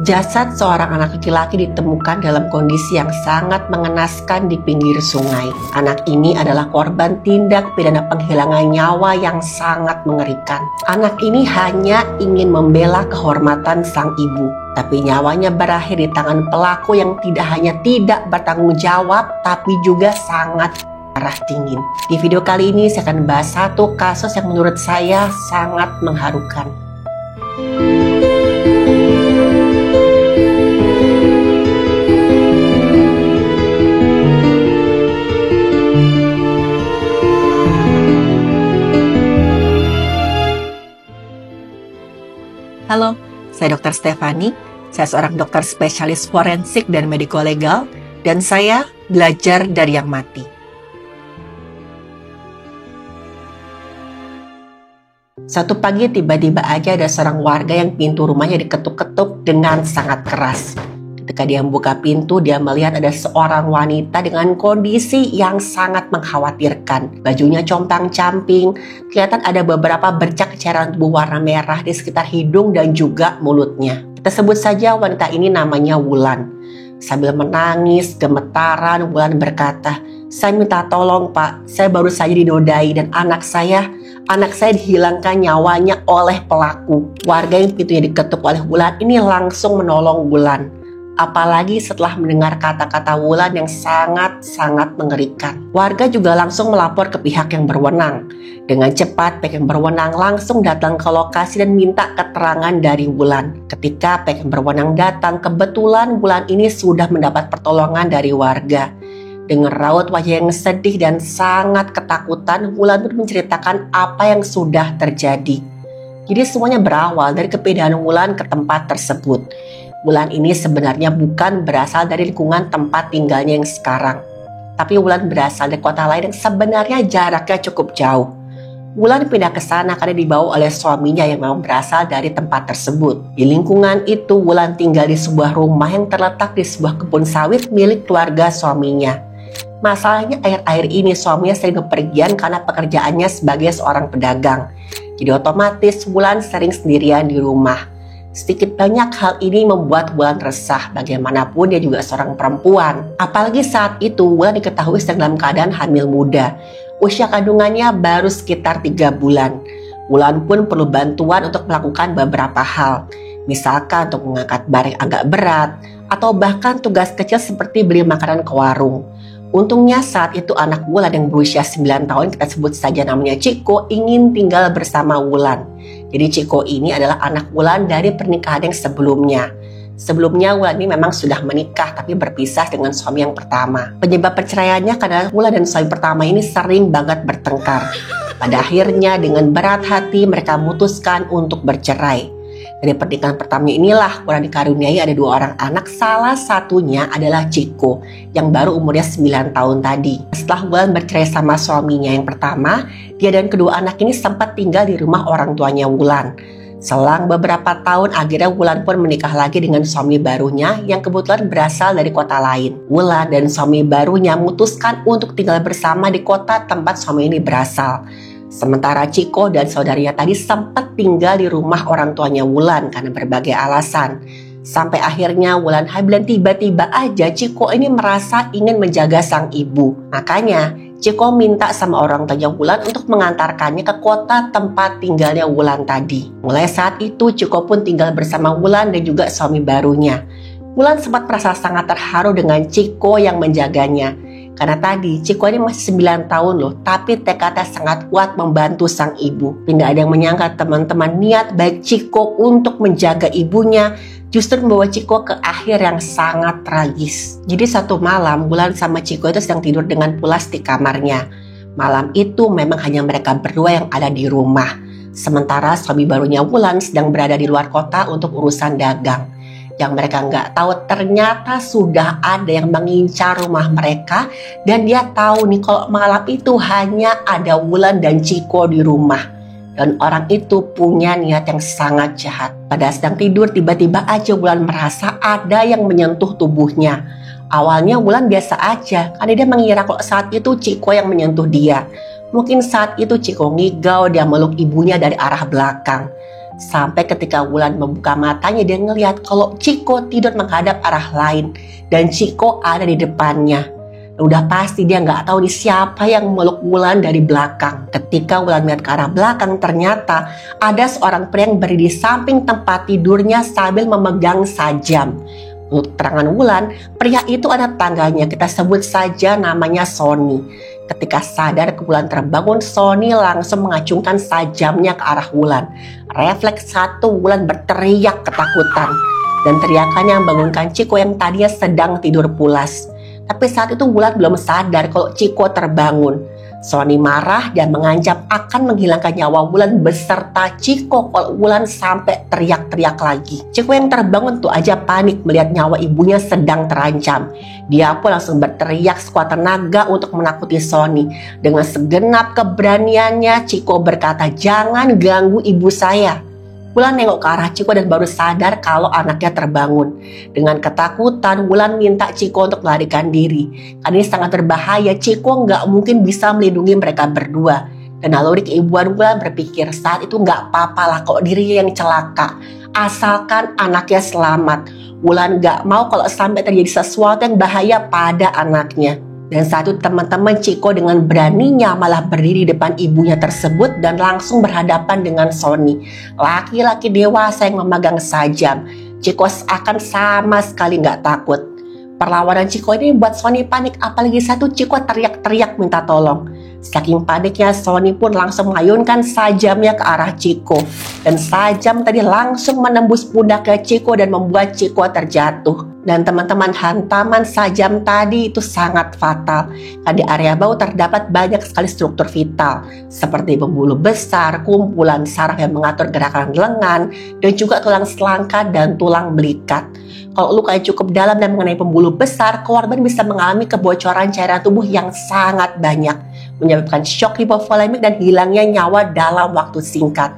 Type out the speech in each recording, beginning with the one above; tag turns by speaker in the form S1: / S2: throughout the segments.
S1: Jasad seorang anak laki-laki ditemukan dalam kondisi yang sangat mengenaskan di pinggir sungai. Anak ini adalah korban tindak pidana penghilangan nyawa yang sangat mengerikan. Anak ini hanya ingin membela kehormatan sang ibu, tapi nyawanya berakhir di tangan pelaku yang tidak hanya tidak bertanggung jawab, tapi juga sangat darah dingin. Di video kali ini saya akan bahas satu kasus yang menurut saya sangat mengharukan. Halo, saya Dr. Stefani. Saya seorang dokter spesialis forensik dan mediko-legal, dan saya belajar dari yang mati. Satu pagi tiba-tiba aja ada seorang warga yang pintu rumahnya diketuk-ketuk dengan sangat keras. Ketika dia membuka pintu, dia melihat ada seorang wanita dengan kondisi yang sangat mengkhawatirkan. Bajunya compang-camping, kelihatan ada beberapa bercak cairan tubuh warna merah di sekitar hidung dan juga mulutnya. Kita sebut saja wanita ini namanya Wulan. Sambil menangis, gemetaran, Wulan berkata, "Saya minta tolong Pak, saya baru saja dinodai dan anak saya dihilangkan nyawanya oleh pelaku." Warga yang pintunya diketuk oleh Wulan ini langsung menolong Wulan. Apalagi setelah mendengar kata-kata Wulan yang sangat-sangat mengerikan. Warga juga langsung melapor ke pihak yang berwenang. Dengan cepat pihak yang berwenang langsung datang ke lokasi dan minta keterangan dari Wulan. Ketika pihak yang berwenang datang, kebetulan Wulan ini sudah mendapat pertolongan dari warga. Dengan raut wajah yang sedih dan sangat ketakutan, Wulan pun menceritakan apa yang sudah terjadi. Jadi semuanya berawal dari kepindahan Wulan ke tempat tersebut. Wulan ini sebenarnya bukan berasal dari lingkungan tempat tinggalnya yang sekarang. Tapi Wulan berasal dari kota lain yang sebenarnya jaraknya cukup jauh. Wulan pindah ke sana karena dibawa oleh suaminya yang memang berasal dari tempat tersebut. Di lingkungan itu, Wulan tinggal di sebuah rumah yang terletak di sebuah kebun sawit milik keluarga suaminya. Masalahnya akhir-akhir ini suaminya sering bepergian karena pekerjaannya sebagai seorang pedagang. Jadi otomatis Wulan sering sendirian di rumah. Sedikit banyak hal ini membuat Wulan resah, bagaimanapun dia juga seorang perempuan. Apalagi saat itu Wulan diketahui sedang dalam keadaan hamil muda. Usia kandungannya baru sekitar 3 bulan. Wulan pun perlu bantuan untuk melakukan beberapa hal. Misalkan untuk mengangkat barang agak berat, atau bahkan tugas kecil seperti beli makanan ke warung. Untungnya saat itu anak Wulan yang berusia 9 tahun, kita sebut saja namanya Ciko, ingin tinggal bersama Wulan. Jadi Ciko ini adalah anak Wulan dari pernikahan yang sebelumnya. Sebelumnya Wulan ini memang sudah menikah tapi berpisah dengan suami yang pertama. Penyebab perceraiannya karena Wulan dan suami pertama ini sering banget bertengkar. Pada akhirnya dengan berat hati mereka memutuskan untuk bercerai. Dari pernikahan pertama inilah Wulan dikaruniai ada 2 orang anak, salah satunya adalah Ciko yang baru umurnya 9 tahun tadi. Setelah Wulan bercerai sama suaminya yang pertama, dia dan kedua anak ini sempat tinggal di rumah orang tuanya Wulan. Selang beberapa tahun akhirnya Wulan pun menikah lagi dengan suami barunya yang kebetulan berasal dari kota lain. Wulan dan suami barunya memutuskan untuk tinggal bersama di kota tempat suami ini berasal. Sementara Ciko dan saudarinya tadi sempat tinggal di rumah orang tuanya Wulan karena berbagai alasan. Sampai akhirnya Wulan hamil dan tiba-tiba aja Ciko ini merasa ingin menjaga sang ibu. Makanya Ciko minta sama orang tuanya Wulan untuk mengantarkannya ke kota tempat tinggalnya Wulan tadi. Mulai saat itu Ciko pun tinggal bersama Wulan dan juga suami barunya. Wulan sempat merasa sangat terharu dengan Ciko yang menjaganya. Karena tadi Ciko ini masih 9 tahun loh, tapi tekadnya sangat kuat membantu sang ibu. Tidak ada yang menyangka teman-teman niat baik Ciko untuk menjaga ibunya justru membawa Ciko ke akhir yang sangat tragis. Jadi satu malam Wulan sama Ciko itu sedang tidur dengan pulas di kamarnya. Malam itu memang hanya mereka berdua yang ada di rumah. Sementara suami barunya Wulan sedang berada di luar kota untuk urusan dagang. Yang mereka nggak tahu ternyata sudah ada yang mengincar rumah mereka dan dia tahu nih kalau malam itu hanya ada Wulan dan Ciko di rumah dan orang itu punya niat yang sangat jahat. Pada sedang tidur tiba-tiba aja Wulan merasa ada yang menyentuh tubuhnya. Awalnya Wulan biasa aja karena dia mengira kalau saat itu Ciko yang menyentuh dia. Mungkin saat itu Ciko ngigau, dia meluk ibunya dari arah belakang. Sampai ketika Wulan membuka matanya, dia ngelihat kalau Chiko tidur menghadap arah lain dan Chiko ada di depannya. Udah pasti dia nggak tahu nih siapa yang memeluk Wulan dari belakang. Ketika Wulan melihat ke arah belakang, ternyata ada seorang pria yang berdiri di samping tempat tidurnya sambil memegang sajam. Menurut keterangan Wulan, pria itu ada tangganya, kita sebut saja namanya Sony. Ketika sadar Wulan terbangun, Sony langsung mengacungkan sajamnya ke arah Wulan. Refleks satu, Wulan berteriak ketakutan. Dan teriakannya membangunkan Chiko yang tadinya sedang tidur pulas. Tapi saat itu Wulan belum sadar kalau Chiko terbangun. Sony marah dan mengancam akan menghilangkan nyawa Wulan beserta Chiko kalau Wulan sampai teriak-teriak lagi. Chiko yang terbangun tuh aja panik melihat nyawa ibunya sedang terancam. Dia pun langsung berteriak sekuat tenaga untuk menakuti Sony. Dengan segenap keberaniannya, Chiko berkata, "Jangan ganggu ibu saya." Wulan nengok ke arah Chiko dan baru sadar kalau anaknya terbangun. Dengan ketakutan, Wulan minta Chiko untuk melarikan diri. Karena ini sangat berbahaya, Chiko nggak mungkin bisa melindungi mereka berdua. Dan naluri keibuan Wulan berpikir saat itu nggak apa-apa lah kalau dirinya yang celaka. Asalkan anaknya selamat. Wulan nggak mau kalau sampai terjadi sesuatu yang bahaya pada anaknya. Dan saat itu teman-teman Chiko dengan beraninya malah berdiri di depan ibunya tersebut dan langsung berhadapan dengan Sony. Laki-laki dewasa yang memegang sajam. Chiko akan sama sekali nggak takut. Perlawanan Chiko ini buat Sony panik, apalagi satu Chiko teriak-teriak minta tolong. Saking paniknya, Sony pun langsung mengayunkan sajamnya ke arah Chiko. Dan sajam tadi langsung menembus pundaknya Chiko dan membuat Chiko terjatuh. Dan teman-teman, hantaman sajam tadi itu sangat fatal. Karena di area bawah terdapat banyak sekali struktur vital. Seperti pembuluh besar, kumpulan saraf yang mengatur gerakan lengan, dan juga tulang selangka dan tulang belikat. Kalau lukanya cukup dalam dan mengenai pembuluh besar, korban bisa mengalami kebocoran cairan tubuh yang sangat banyak, menyebabkan shock hipovolemik dan hilangnya nyawa dalam waktu singkat.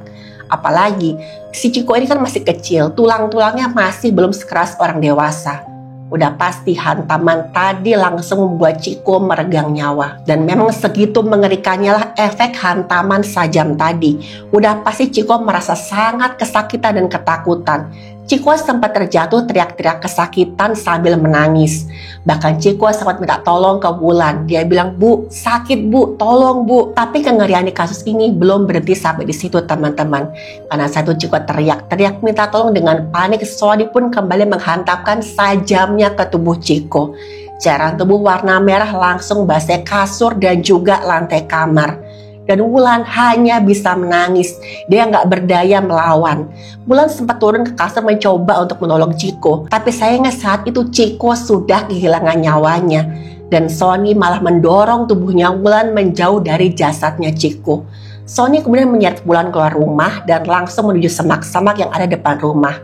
S1: Apalagi si Chiko ini kan masih kecil, tulang-tulangnya masih belum sekeras orang dewasa. Udah pasti hantaman tadi langsung membuat Chiko meregang nyawa. Dan memang segitu mengerikannya lah efek hantaman sajam tadi. Udah pasti Chiko merasa sangat kesakitan dan ketakutan. Chiko sempat terjatuh teriak-teriak kesakitan sambil menangis. Bahkan Chiko sempat minta tolong ke Wulan. Dia bilang, "Bu, sakit bu, tolong bu." Tapi kengerian di kasus ini belum berhenti sampai di situ teman-teman. Karena satu Chiko teriak-teriak minta tolong dengan panik, Sony pun kembali menghantamkan sajamnya ke tubuh Chiko. Cairan tubuh warna merah langsung basah kasur dan juga lantai kamar. Dan Wulan hanya bisa menangis. Dia nggak berdaya melawan. Wulan sempat turun ke kasur mencoba untuk menolong Chiko. Tapi sayangnya saat itu Chiko sudah kehilangan nyawanya. Dan Sony malah mendorong tubuhnya Wulan menjauh dari jasadnya Chiko. Sony kemudian menyeret Wulan keluar rumah dan langsung menuju semak-semak yang ada depan rumah.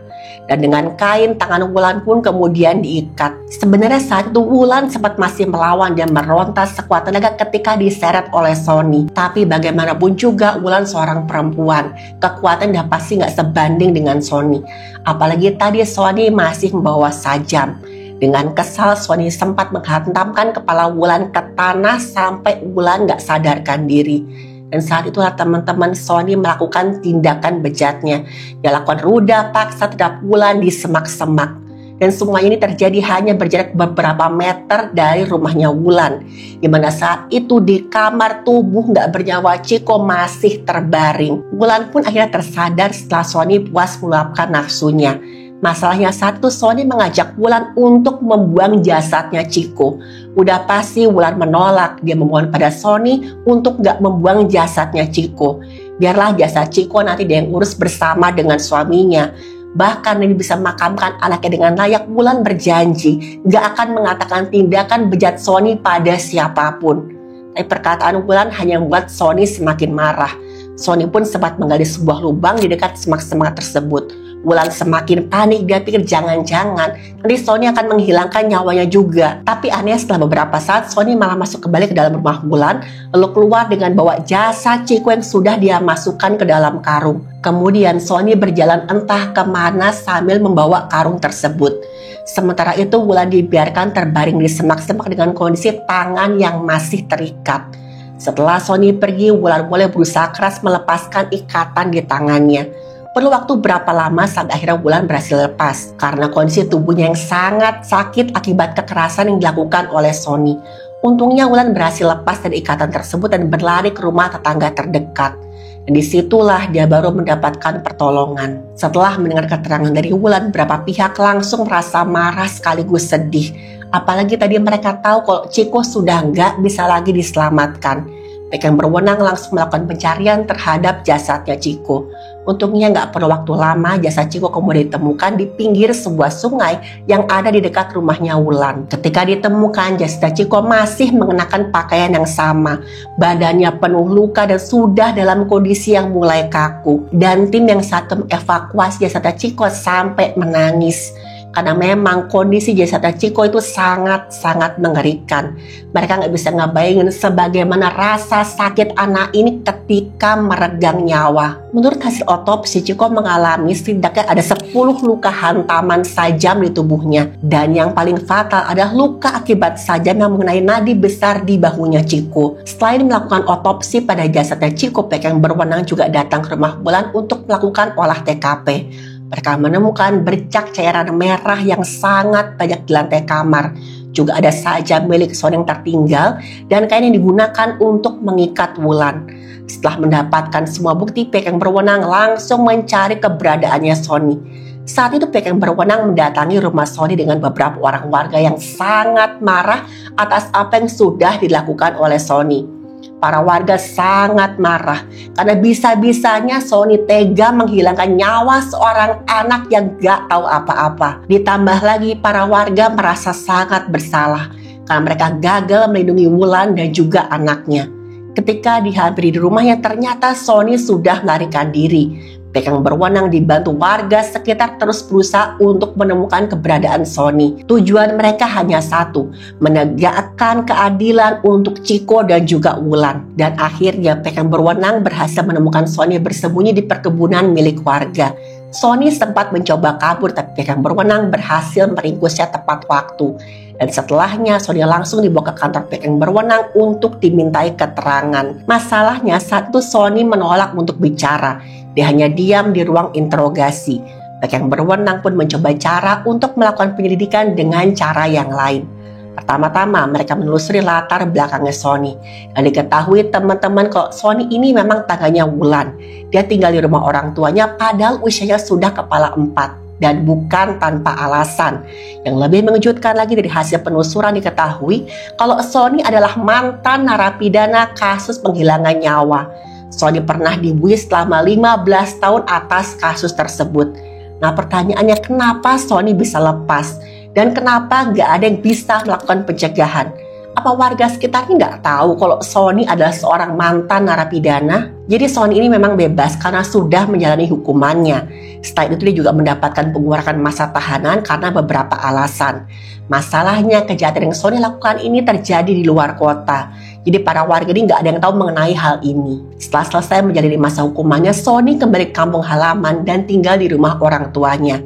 S1: Dan dengan kain, tangan Wulan pun kemudian diikat. Sebenarnya saat itu Wulan sempat masih melawan dan meronta sekuat tenaga ketika diseret oleh Sony. Tapi bagaimanapun juga Wulan seorang perempuan. Kekuatan udah pasti gak sebanding dengan Sony. Apalagi tadi Sony masih membawa sajam. Dengan kesal, Sony sempat menghantamkan kepala Wulan ke tanah sampai Wulan gak sadarkan diri. Dan saat itulah teman-teman Sony melakukan tindakan bejatnya. Dia lakukan ruda paksa terhadap Wulan di semak-semak. Dan semua ini terjadi hanya berjarak beberapa meter dari rumahnya Wulan. Dimana saat itu di kamar tubuh gak bernyawa Chiko masih terbaring. Wulan pun akhirnya tersadar setelah Sony puas meluapkan nafsunya. Masalahnya saat itu Sony mengajak Wulan untuk membuang jasadnya Chiko. Udah pasti Wulan menolak. Dia memohon pada Sony untuk gak membuang jasadnya Chiko. Biarlah jasad Chiko nanti dia yang urus bersama dengan suaminya. Bahkan dia bisa memakamkan anaknya dengan layak. Wulan berjanji gak akan mengatakan tindakan bejat Sony pada siapapun. Tapi perkataan Wulan hanya membuat Sony semakin marah. Sony pun sempat menggali sebuah lubang di dekat semak-semak tersebut. Wulan semakin panik, dia pikir jangan-jangan nanti Sony akan menghilangkan nyawanya juga. Tapi aneh setelah beberapa saat Sony malah masuk kembali ke dalam rumah Wulan, lalu keluar dengan bawa jasad Chiko yang sudah dia masukkan ke dalam karung. Kemudian Sony berjalan entah kemana sambil membawa karung tersebut. Sementara itu Wulan dibiarkan terbaring di semak-semak dengan kondisi tangan yang masih terikat. Setelah Sony pergi, Wulan mulai berusaha keras melepaskan ikatan di tangannya. Perlu waktu berapa lama sampai akhirnya Wulan berhasil lepas karena kondisi tubuhnya yang sangat sakit akibat kekerasan yang dilakukan oleh Sony. Untungnya Wulan berhasil lepas dari ikatan tersebut dan berlari ke rumah tetangga terdekat. Dan disitulah dia baru mendapatkan pertolongan. Setelah mendengar keterangan dari Wulan, beberapa pihak langsung merasa marah sekaligus sedih. Apalagi tadi mereka tahu kalau Chico sudah nggak bisa lagi diselamatkan. Pihak yang berwenang langsung melakukan pencarian terhadap jasadnya Chico. Untungnya nggak perlu waktu lama, jasad Chico kemudian ditemukan di pinggir sebuah sungai yang ada di dekat rumahnya Wulan. Ketika ditemukan, jasad Chico masih mengenakan pakaian yang sama. Badannya penuh luka dan sudah dalam kondisi yang mulai kaku. Dan tim yang saat mengevakuasi jasad Chico sampai menangis. Karena memang kondisi jasad Chico itu sangat-sangat mengerikan. Mereka nggak bisa ngebayangin sebagaimana rasa sakit anak ini ketika meregang nyawa. Menurut hasil otopsi, Chico mengalami setidaknya ada 10 luka hantaman sajam di tubuhnya. Dan yang paling fatal adalah luka akibat sajam yang mengenai nadi besar di bahunya Chico. Selain melakukan otopsi pada jasadnya Chico, pihak yang berwenang juga datang ke rumah Wulan untuk melakukan olah TKP. Mereka menemukan bercak cairan merah yang sangat banyak di lantai kamar. Juga ada sajam milik Sony yang tertinggal dan kain yang digunakan untuk mengikat Wulan. Setelah mendapatkan semua bukti, pihak yang berwenang langsung mencari keberadaannya Sony. Saat itu pihak yang berwenang mendatangi rumah Sony dengan beberapa orang warga yang sangat marah atas apa yang sudah dilakukan oleh Sony. Para warga sangat marah karena bisa-bisanya Sony tega menghilangkan nyawa seorang anak yang gak tahu apa-apa. Ditambah lagi para warga merasa sangat bersalah karena mereka gagal melindungi Wulan dan juga anaknya. Ketika dihampiri di rumahnya, ternyata Sony sudah melarikan diri. Pihak yang berwenang dibantu warga sekitar terus berusaha untuk menemukan keberadaan Sony. Tujuan mereka hanya satu, menegakkan keadilan untuk Chico dan juga Wulan. Dan akhirnya pihak yang berwenang berhasil menemukan Sony bersembunyi di perkebunan milik warga. Sony sempat mencoba kabur, tapi pihak yang berwenang berhasil meringkusnya tepat waktu. Dan setelahnya Sony langsung dibawa ke kantor pihak yang berwenang untuk dimintai keterangan. Masalahnya saat itu Sony menolak untuk bicara. Dia hanya diam di ruang interogasi. Pihak yang berwenang pun mencoba cara untuk melakukan penyelidikan dengan cara yang lain. Pertama-tama mereka menelusuri latar belakangnya Sony. Dan diketahui teman-teman kalau Sony ini memang tangganya Wulan. Dia tinggal di rumah orang tuanya padahal usianya sudah kepala 4. Dan bukan tanpa alasan. Yang lebih mengejutkan lagi dari hasil penelusuran diketahui kalau Sony adalah mantan narapidana kasus penghilangan nyawa. Sony pernah dibui selama 15 tahun atas kasus tersebut. Nah pertanyaannya, kenapa Sony bisa lepas? Dan kenapa nggak ada yang bisa melakukan pencegahan? Apa warga sekitarnya nggak tahu kalau Sony adalah seorang mantan narapidana? Jadi Sony ini memang bebas karena sudah menjalani hukumannya. Setelah itu dia juga mendapatkan pengurangan masa tahanan karena beberapa alasan. Masalahnya kejahatan yang Sony lakukan ini terjadi di luar kota. Jadi para warga ini nggak ada yang tahu mengenai hal ini. Setelah selesai menjalani masa hukumannya, Sony kembali ke kampung halaman dan tinggal di rumah orang tuanya.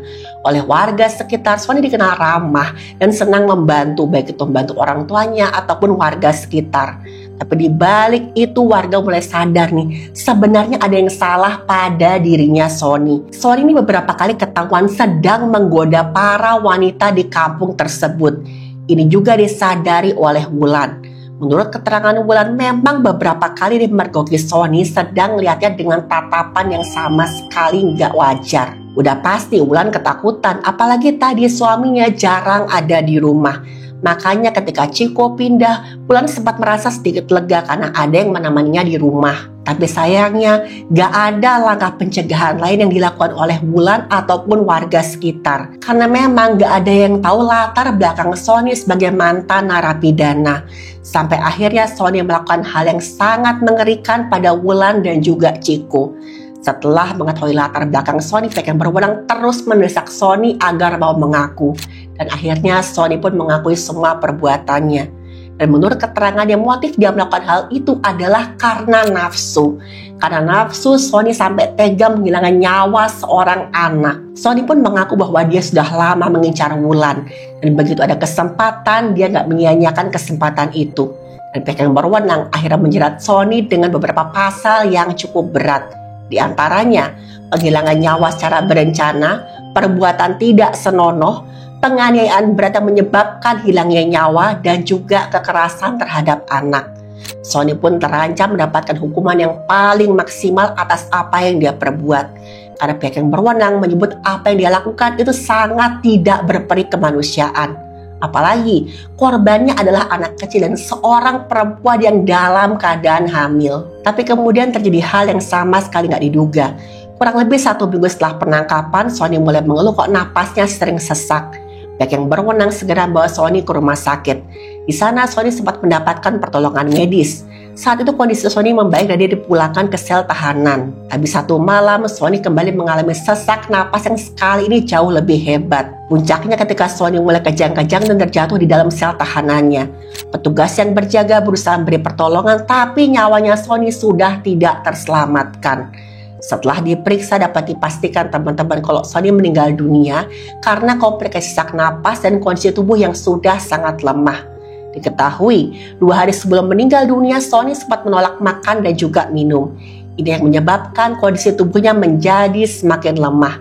S1: Oleh warga sekitar, Sony dikenal ramah dan senang membantu, baik itu membantu orang tuanya ataupun warga sekitar. Tapi di balik itu warga mulai sadar nih, sebenarnya ada yang salah pada dirinya Sony. Sony ini beberapa kali ketahuan sedang menggoda para wanita di kampung tersebut. Ini juga disadari oleh Wulan. Menurut keterangan Wulan, memang beberapa kali dimergoki Sony sedang melihatnya dengan tatapan yang sama sekali nggak wajar. Udah pasti Wulan ketakutan, apalagi tadi suaminya jarang ada di rumah. Makanya ketika Chico pindah, Wulan sempat merasa sedikit lega karena ada yang menemaninya di rumah. Tapi sayangnya gak ada langkah pencegahan lain yang dilakukan oleh Wulan ataupun warga sekitar. Karena memang gak ada yang tahu latar belakang Sony sebagai mantan narapidana. Sampai akhirnya Sony melakukan hal yang sangat mengerikan pada Wulan dan juga Chico. Setelah mengetahui latar belakang Sony, pihak yang berwenang terus mendesak Sony agar mau mengaku. Dan akhirnya Sony pun mengakui semua perbuatannya. Dan menurut keterangannya, motif dia melakukan hal itu adalah karena nafsu. Karena nafsu, Sony sampai tega menghilangkan nyawa seorang anak. Sony pun mengaku bahwa dia sudah lama mengincar Wulan. Dan begitu ada kesempatan, dia nggak menyia-nyiakan kesempatan itu. Dan pihak yang berwenang akhirnya menjerat Sony dengan beberapa pasal yang cukup berat. Di antaranya, penghilangan nyawa secara berencana, perbuatan tidak senonoh, penganiayaan berat yang menyebabkan hilangnya nyawa, dan juga kekerasan terhadap anak. Sony pun terancam mendapatkan hukuman yang paling maksimal atas apa yang dia perbuat. Karena pihak yang berwenang menyebut apa yang dia lakukan itu sangat tidak berperi kemanusiaan. Apalagi korbannya adalah anak kecil dan seorang perempuan yang dalam keadaan hamil. Tapi kemudian terjadi hal yang sama sekali nggak diduga. Kurang lebih 1 minggu setelah penangkapan, Sony mulai mengeluh kok napasnya sering sesak. Pihak yang berwenang segera bawa Sony ke rumah sakit. Di sana Sony sempat mendapatkan pertolongan medis. Saat itu kondisi Sony membaik dan dia dipulangkan ke sel tahanan. Habis 1 malam, Sony kembali mengalami sesak napas yang sekali ini jauh lebih hebat. Puncaknya ketika Sony mulai kejang-kejang dan terjatuh di dalam sel tahanannya. Petugas yang berjaga berusaha memberi pertolongan, tapi nyawanya Sony sudah tidak terselamatkan. Setelah diperiksa dapat dipastikan teman-teman kalau Sony meninggal dunia karena komplikasi sesak napas dan kondisi tubuh yang sudah sangat lemah. Diketahui, 2 hari sebelum meninggal dunia, Sony sempat menolak makan dan juga minum. Ini yang menyebabkan kondisi tubuhnya menjadi semakin lemah.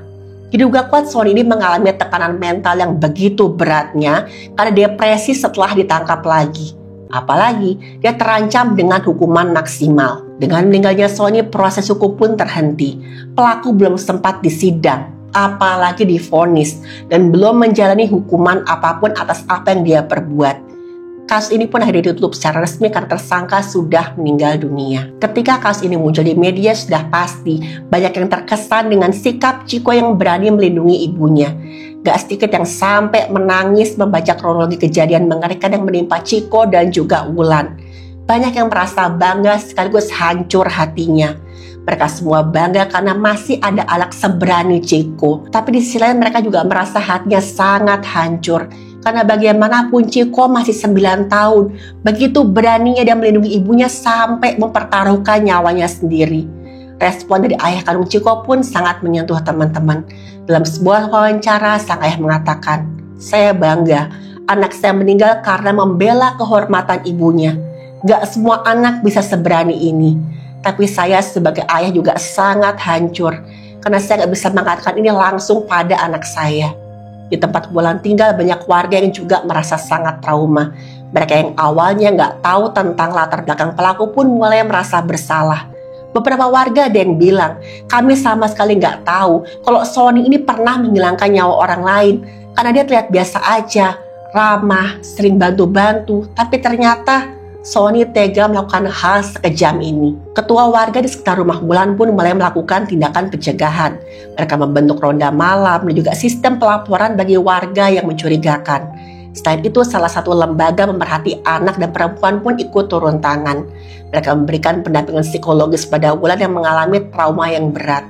S1: Diduga kuat Sony ini mengalami tekanan mental yang begitu beratnya karena depresi setelah ditangkap lagi. Apalagi, dia terancam dengan hukuman maksimal. Dengan meninggalnya Sony, proses hukum pun terhenti. Pelaku belum sempat disidang, apalagi divonis, dan belum menjalani hukuman apapun atas apa yang dia perbuat. Kasus ini pun akhirnya ditutup secara resmi karena tersangka sudah meninggal dunia. Ketika kasus ini muncul di media, sudah pasti banyak yang terkesan dengan sikap Chico yang berani melindungi ibunya. Gak sedikit yang sampai menangis membaca kronologi kejadian mengerikan yang menimpa Chico dan juga Wulan. Banyak yang merasa bangga sekaligus hancur hatinya. Mereka semua bangga karena masih ada anak seberani Chico. Tapi di sisi lain mereka juga merasa hatinya sangat hancur. Karena bagaimanapun Chico masih 9 tahun. Begitu beraninya dia melindungi ibunya sampai mempertaruhkan nyawanya sendiri. Respon dari ayah kandung Chico pun sangat menyentuh teman-teman. Dalam sebuah wawancara, sang ayah mengatakan, "Saya bangga, anak saya meninggal karena membela kehormatan ibunya. Gak semua anak bisa seberani ini. Tapi saya sebagai ayah juga sangat hancur. Karena saya gak bisa mengatakan ini langsung pada anak saya." Di tempat Wulan tinggal banyak warga yang juga merasa sangat trauma. Mereka yang awalnya nggak tahu tentang latar belakang pelaku pun mulai merasa bersalah. Beberapa warga ada yang bilang, kami sama sekali nggak tahu kalau Sony ini pernah menghilangkan nyawa orang lain. Karena dia terlihat biasa aja, ramah, sering bantu-bantu. Tapi ternyata Sony tega melakukan hal sekejam ini. Ketua warga di sekitar rumah Wulan pun mulai melakukan tindakan pencegahan. Mereka membentuk ronda malam dan juga sistem pelaporan bagi warga yang mencurigakan. Selain itu, salah satu lembaga pemerhati anak dan perempuan pun ikut turun tangan. Mereka memberikan pendampingan psikologis pada Wulan yang mengalami trauma yang berat.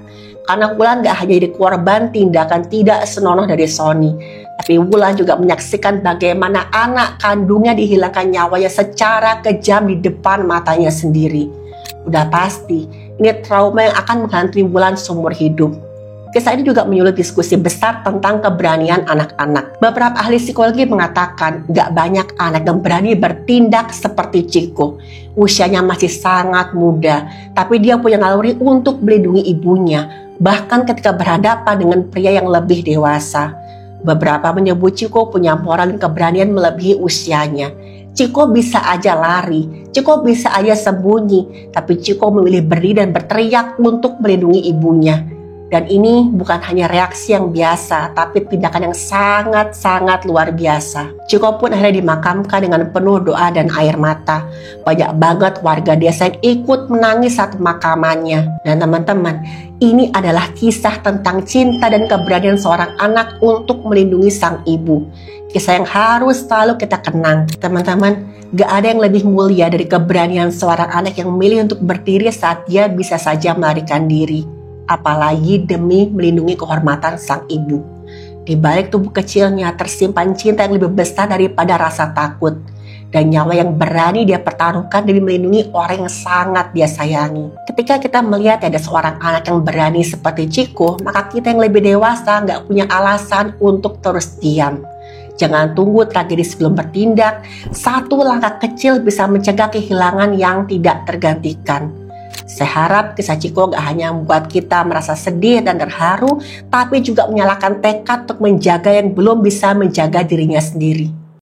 S1: Karena Wulan gak hanya jadi korban tindakan tidak senonoh dari Sony, tapi Wulan juga menyaksikan bagaimana anak kandungnya dihilangkan nyawanya secara kejam di depan matanya sendiri. Udah pasti, ini trauma yang akan menghantui Wulan seumur hidup. Kisah ini juga menyulut diskusi besar tentang keberanian anak-anak. Beberapa ahli psikologi mengatakan gak banyak anak yang berani bertindak seperti Chico. Usianya masih sangat muda, tapi dia punya naluri untuk melindungi ibunya, bahkan ketika berhadapan dengan pria yang lebih dewasa. Beberapa menyebut Chico punya moral dan keberanian melebihi usianya. Chico bisa aja lari, Chico bisa aja sembunyi, tapi Chico memilih berdiri dan berteriak untuk melindungi ibunya. Dan ini bukan hanya reaksi yang biasa, tapi tindakan yang sangat-sangat luar biasa. Chico pun akhirnya dimakamkan dengan penuh doa dan air mata. Banyak banget warga desa yang ikut menangis saat pemakamannya. Dan teman-teman, ini adalah kisah tentang cinta dan keberanian seorang anak untuk melindungi sang ibu. Kisah yang harus selalu kita kenang. Teman-teman, gak ada yang lebih mulia dari keberanian seorang anak yang memilih untuk berdiri saat dia bisa saja melarikan diri. Apalagi demi melindungi kehormatan sang ibu. Di balik tubuh kecilnya tersimpan cinta yang lebih besar daripada rasa takut. Dan nyawa yang berani dia pertaruhkan demi melindungi orang yang sangat dia sayangi. Ketika kita melihat ada seorang anak yang berani seperti Chico, maka kita yang lebih dewasa gak punya alasan untuk terus diam. Jangan tunggu tragedi sebelum bertindak. Satu langkah kecil bisa mencegah kehilangan yang tidak tergantikan. Saya harap kisah Ciko gak hanya membuat kita merasa sedih dan terharu, tapi juga menyalakan tekad untuk menjaga yang belum bisa menjaga dirinya sendiri.